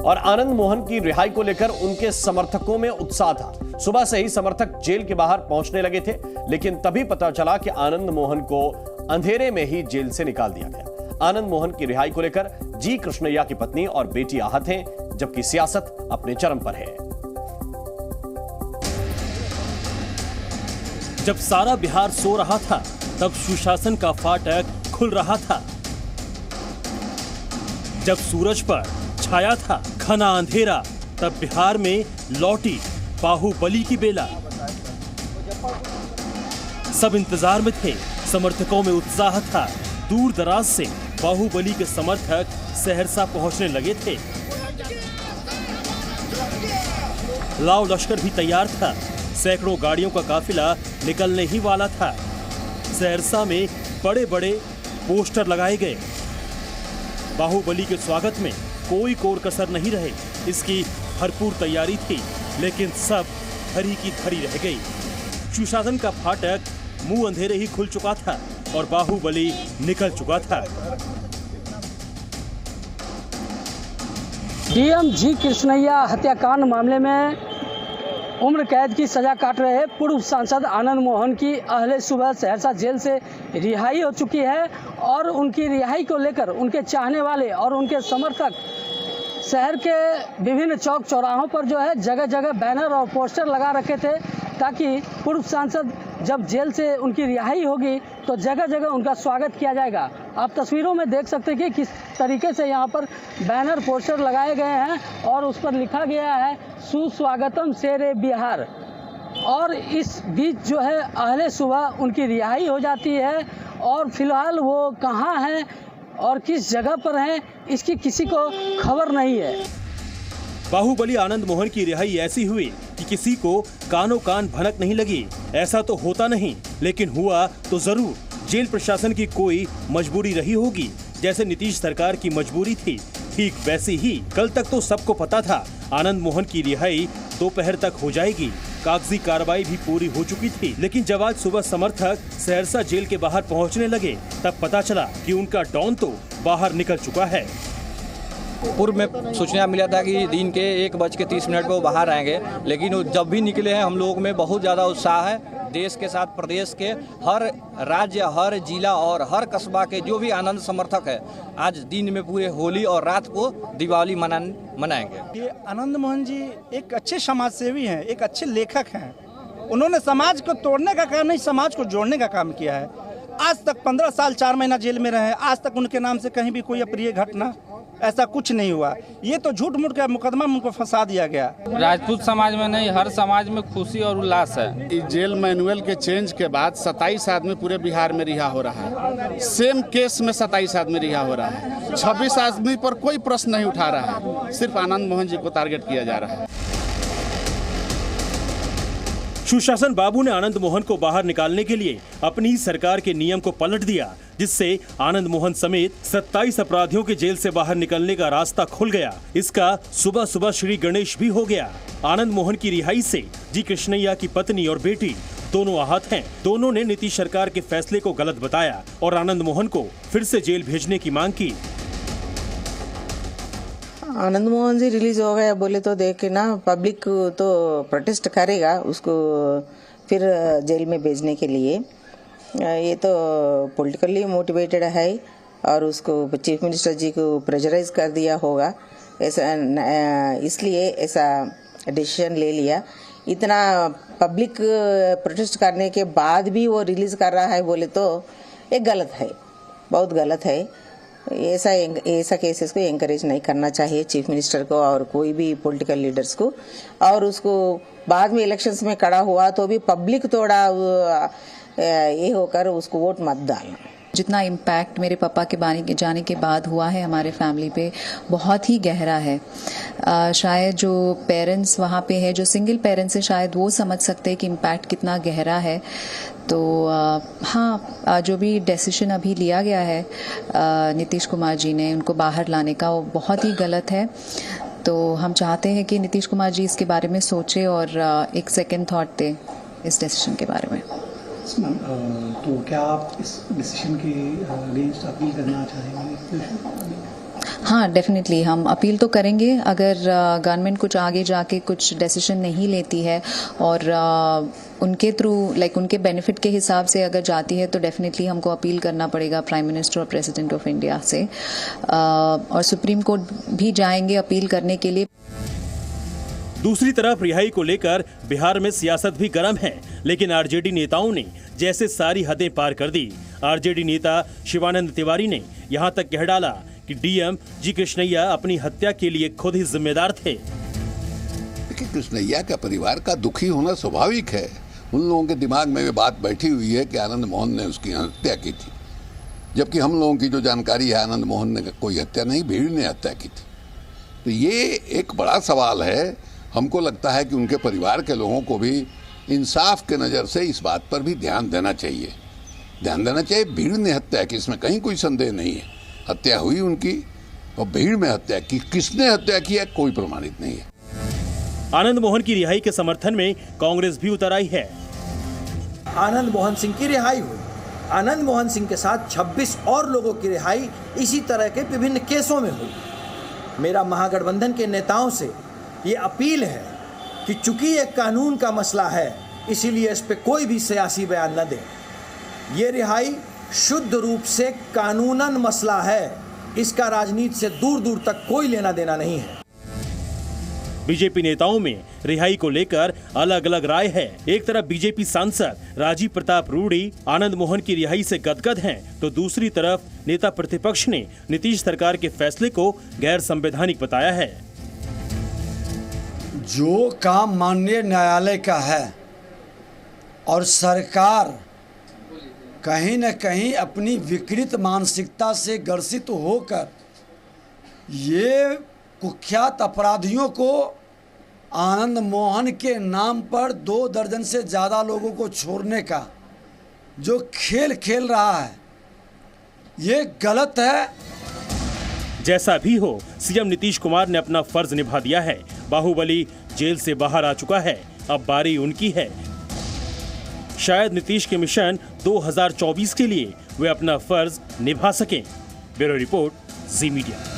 और आनंद मोहन की रिहाई को लेकर उनके समर्थकों में उत्साह था। सुबह से ही समर्थक जेल के बाहर पहुंचने लगे थे, लेकिन तभी पता चला कि आनंद मोहन को अंधेरे में ही जेल से निकाल दिया गया। आनंद मोहन की रिहाई को लेकर जी कृष्णैया की पत्नी और बेटी आहत हैं, जबकि सियासत अपने चरम पर है। जब सारा बिहार सो रहा था, तब सुशासन का फाटक खुल रहा था। जब सूरज पर छाया था घना अंधेरा, तब बिहार में लौटी बाहुबली की बेला। सब इंतजार में थे, समर्थकों में उत्साह था। दूर दराज से बाहुबली के समर्थक सहरसा पहुंचने लगे थे। लाव लश्कर भी तैयार था। सैकड़ों गाड़ियों का काफिला निकलने ही वाला था। सहरसा में बड़े बड़े पोस्टर लगाए गए। बाहुबली के स्वागत में कोई कोर कसर नहीं रहे। इसकी भरपूर तैयारी थी, लेकिन सब धरी की धरी रह गई। सुशासन का फाटक मुंह अंधेरे ही खुल चुका था और बाहुबली निकल चुका था। डीएम जी कृष्णैया हत्याकांड मामले में उम्र कैद की सजा काट रहे पूर्व सांसद आनंद मोहन की अहले सुबह सहरसा जेल से रिहाई हो चुकी है और उनकी रिहाई को लेकर उनके चाहने वाले और उनके समर्थक शहर के विभिन्न चौक चौराहों पर जो है जगह जगह बैनर और पोस्टर लगा रखे थे, ताकि पूर्व सांसद जब जेल से उनकी रिहाई होगी तो जगह जगह उनका स्वागत किया जाएगा। आप तस्वीरों में देख सकते हैं कि किस तरीके से यहाँ पर बैनर पोस्टर लगाए गए हैं और उस पर लिखा गया है सुस्वागतम शेरे बिहार। और इस बीच जो है अहले सुबह उनकी रिहाई हो जाती है और फिलहाल वो कहाँ हैं और किस जगह पर हैं, इसकी किसी को खबर नहीं है। बाहुबली आनंद मोहन की रिहाई ऐसी हुई कि किसी को कानों कान भनक नहीं लगी। ऐसा तो होता नहीं, लेकिन हुआ तो जरूर। जेल प्रशासन की कोई मजबूरी रही होगी, जैसे नीतीश सरकार की मजबूरी थी, ठीक वैसी ही। कल तक तो सबको पता था आनंद मोहन की रिहाई दोपहर तक हो जाएगी। कागजी कार्रवाई भी पूरी हो चुकी थी, लेकिन जब आज सुबह समर्थक सहरसा जेल के बाहर पहुंचने लगे, तब पता चला कि उनका डॉन तो बाहर निकल चुका है। पूर्व में सूचना मिला था कि दिन के 1:30 पे वो बाहर आएंगे, लेकिन जब भी निकले हैं हम लोग में बहुत ज़्यादा उत्साह है। देश के साथ प्रदेश के हर राज्य, हर जिला और हर कस्बा के जो भी आनंद समर्थक है, आज दिन में पूरे होली और रात को दिवाली मनाएंगे। ये आनंद मोहन जी एक अच्छे समाज सेवी हैं, एक अच्छे लेखक हैं। उन्होंने समाज को तोड़ने का काम नहीं, समाज को जोड़ने का काम किया है। आज तक 15 साल 4 महीना जेल में रहे, आज तक उनके नाम से कहीं भी कोई अप्रिय घटना ऐसा कुछ नहीं हुआ। ये तो झूठ मूठ का मुकदमा उनको फंसा दिया गया। राजपूत समाज में नहीं, हर समाज में खुशी और उल्लास है। जेल मैनुअल के चेंज के बाद 27 आदमी पूरे बिहार में रिहा हो रहा है। सेम केस में 27 आदमी रिहा हो रहा है। 26 आदमी पर कोई प्रश्न नहीं उठा रहा है, सिर्फ आनंद मोहन जी को टारगेट किया जा रहा है। सुशासन बाबू ने आनंद मोहन को बाहर निकालने के लिए अपनी ही सरकार के नियम को पलट दिया, जिससे आनंद मोहन समेत 27 अपराधियों के जेल से बाहर निकलने का रास्ता खुल गया। इसका सुबह सुबह श्री गणेश भी हो गया। आनंद मोहन की रिहाई से जी कृष्णैया की पत्नी और बेटी दोनों आहत हैं। दोनों ने नीतीश सरकार के फैसले को गलत बताया और आनंद मोहन को फिर से जेल भेजने की मांग की। आनंद मोहन जी रिलीज हो गया बोले तो देख के ना पब्लिक तो प्रोटेस्ट करेगा उसको फिर जेल में भेजने के लिए। ये तो पॉलिटिकली मोटिवेटेड है और उसको चीफ मिनिस्टर जी को प्रेशराइज कर दिया होगा, ऐसा इसलिए ऐसा डिसीजन ले लिया। इतना पब्लिक प्रोटेस्ट करने के बाद भी वो रिलीज कर रहा है बोले तो ये गलत है, बहुत गलत है। ऐसा केसेस को एंकरेज नहीं करना चाहिए चीफ मिनिस्टर को और कोई भी पॉलिटिकल लीडर्स को। और उसको बाद में इलेक्शंस में खड़ा हुआ तो भी पब्लिक थोड़ा ये होकर उसको वोट मत डालना। जितना इम्पैक्ट मेरे पापा के जाने के बाद हुआ है हमारे फैमिली पे, बहुत ही गहरा है। शायद जो पेरेंट्स वहाँ पे है, जो सिंगल पेरेंट्स है, शायद वो समझ सकते हैं कि इम्पैक्ट कितना गहरा है। तो हाँ, जो भी डिसीजन अभी लिया गया है नीतीश कुमार जी ने उनको बाहर लाने का, वो बहुत ही गलत है। तो हम चाहते हैं कि नीतीश कुमार जी इसके बारे में सोचें और एक सेकेंड थॉट दें इस डिसीजन के बारे में। तो क्या आप इस डिसीजन के अगेंस्ट अपील करना चाहेंगे? हाँ, डेफिनेटली हम अपील तो करेंगे। अगर गवर्नमेंट कुछ आगे जाके कुछ डिसीजन नहीं लेती है और उनके थ्रू उनके बेनिफिट के हिसाब से अगर जाती है तो डेफिनेटली हमको अपील करना पड़ेगा प्राइम मिनिस्टर और प्रेसिडेंट ऑफ इंडिया से, और सुप्रीम कोर्ट भी जाएंगे अपील करने के लिए। दूसरी तरफ रिहाई को लेकर बिहार में सियासत भी गर्म है, लेकिन आरजेडी नेताओं ने जैसे सारी हदें पार कर दी। आरजेडी नेता शिवानंद तिवारी ने यहां तक कह डाला कि डीएम जी कृष्णैया अपनी हत्या के लिए खुद ही जिम्मेदार थे। देखिए, कृष्णैया का परिवार का दुखी होना स्वाभाविक है। उन लोगों के दिमाग में ये बात बैठी हुई है कि आनंद मोहन ने उसकी हत्या की थी, जबकि हम लोगों की जो जानकारी है आनंद मोहन ने कोई हत्या नहीं, भीड़ ने हत्या की थी। तो ये एक बड़ा सवाल है। हमको लगता है कि उनके परिवार के लोगों को भी इंसाफ के नज़र से इस बात पर भी ध्यान देना चाहिए। भीड़ ने हत्या की, इसमें कहीं कोई संदेह नहीं है। हत्या हुई उनकी और भीड़ में हत्या की। किसने हत्या की है कोई प्रमाणित नहीं है। आनंद मोहन की रिहाई के समर्थन में कांग्रेस भी उतर आई है। आनंद मोहन सिंह की रिहाई हुई। आनंद मोहन सिंह के साथ 26 और लोगों की रिहाई इसी तरह के विभिन्न केसों में हुई। मेरा महागठबंधन के नेताओं से ये अपील है कि चूंकि ये कानून का मसला है, इसीलिए इस पे कोई भी सियासी बयान न दे। ये रिहाई शुद्ध रूप से कानूनन मसला है, इसका राजनीति से दूर दूर तक कोई लेना देना नहीं है। बीजेपी नेताओं में रिहाई को लेकर अलग अलग राय है। एक तरफ बीजेपी सांसद राजीव प्रताप रूडी आनंद मोहन की रिहाई से गदगद हैं, तो दूसरी तरफ नेता प्रतिपक्ष ने नीतीश सरकार के फैसले को गैर संवैधानिक बताया है। जो काम माननीय न्यायालय का है और सरकार कहीं न कहीं अपनी विकृत मानसिकता से ग्रसित होकर ये कुख्यात अपराधियों को आनंद मोहन के नाम पर 2 दर्जन से ज़्यादा लोगों को छोड़ने का जो खेल खेल रहा है, ये गलत है। जैसा भी हो, सीएम नीतीश कुमार ने अपना फर्ज निभा दिया है। बाहुबली जेल से बाहर आ चुका है, अब बारी उनकी है। शायद नीतीश के मिशन 2024 के लिए वे अपना फर्ज निभा सकें। ब्यूरो रिपोर्ट, जी मीडिया।